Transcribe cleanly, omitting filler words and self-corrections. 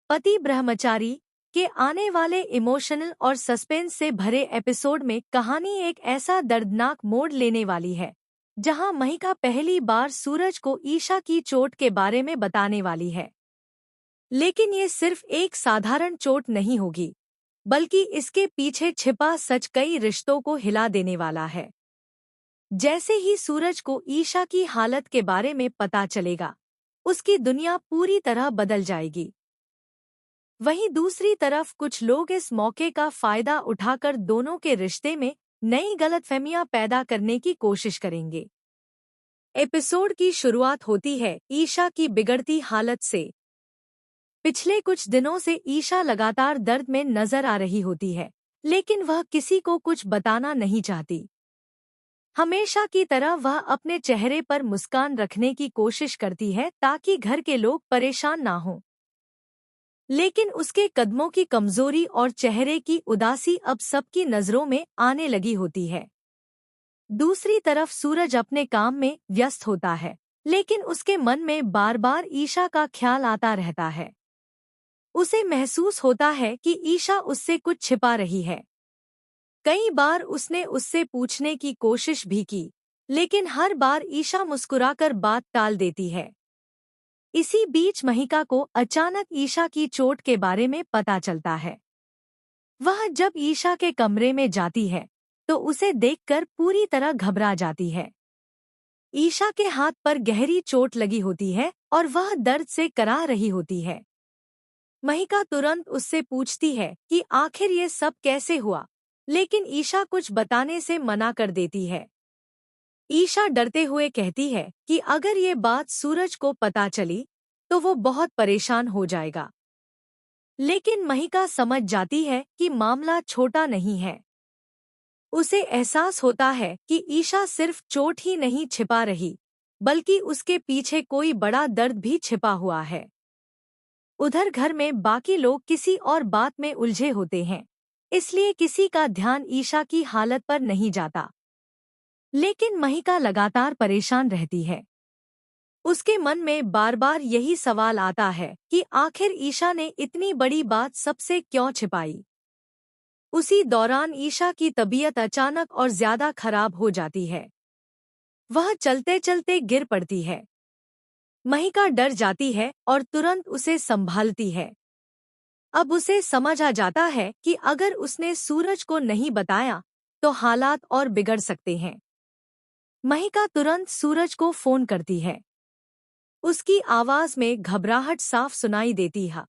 पति ब्रह्मचारी के आने वाले इमोशनल और सस्पेंस से भरे एपिसोड में कहानी एक ऐसा दर्दनाक मोड़ लेने वाली है जहां महिका पहली बार सूरज को ईशा की चोट के बारे में बताने वाली है। लेकिन ये सिर्फ एक साधारण चोट नहीं होगी, बल्कि इसके पीछे छिपा सच कई रिश्तों को हिला देने वाला है। जैसे ही सूरज को ईशा की हालत के बारे में पता चलेगा, उसकी दुनिया पूरी तरह बदल जाएगी। वहीं दूसरी तरफ कुछ लोग इस मौके का फायदा उठाकर दोनों के रिश्ते में नई गलतफहमियां पैदा करने की कोशिश करेंगे। एपिसोड की शुरुआत होती है ईशा की बिगड़ती हालत से। पिछले कुछ दिनों से ईशा लगातार दर्द में नजर आ रही होती है, लेकिन वह किसी को कुछ बताना नहीं चाहती। हमेशा की तरह वह अपने चेहरे पर मुस्कान रखने की कोशिश करती है ताकि घर के लोग परेशान ना हों। लेकिन उसके कदमों की कमजोरी और चेहरे की उदासी अब सबकी नजरों में आने लगी होती है। दूसरी तरफ सूरज अपने काम में व्यस्त होता है, लेकिन उसके मन में बार बार ईशा का ख्याल आता रहता है। उसे महसूस होता है कि ईशा उससे कुछ छिपा रही है। कई बार उसने उससे पूछने की कोशिश भी की, लेकिन हर बार ईशा मुस्कुराकर बात टाल देती है। इसी बीच महिका को अचानक ईशा की चोट के बारे में पता चलता है। वह जब ईशा के कमरे में जाती है तो उसे देखकर पूरी तरह घबरा जाती है। ईशा के हाथ पर गहरी चोट लगी होती है और वह दर्द से कराह रही होती है। महिका तुरंत उससे पूछती है कि आखिर ये सब कैसे हुआ, लेकिन ईशा कुछ बताने से मना कर देती है। ईशा डरते हुए कहती है कि अगर ये बात सूरज को पता चली तो वो बहुत परेशान हो जाएगा। लेकिन महिका समझ जाती है कि मामला छोटा नहीं है। उसे एहसास होता है कि ईशा सिर्फ चोट ही नहीं छिपा रही, बल्कि उसके पीछे कोई बड़ा दर्द भी छिपा हुआ है। उधर घर में बाकी लोग किसी और बात में उलझे होते हैं, इसलिए किसी का ध्यान ईशा की हालत पर नहीं जाता। लेकिन महिका लगातार परेशान रहती है। उसके मन में बार बार यही सवाल आता है कि आखिर ईशा ने इतनी बड़ी बात सबसे क्यों छिपाई। उसी दौरान ईशा की तबीयत अचानक और ज्यादा खराब हो जाती है। वह चलते चलते गिर पड़ती है। महिका डर जाती है और तुरंत उसे संभालती है। अब उसे समझ आ जाता है कि अगर उसने सूरज को नहीं बताया तो हालात और बिगड़ सकते हैं। महिका तुरंत सूरज को फोन करती है। उसकी आवाज में घबराहट साफ सुनाई देती है।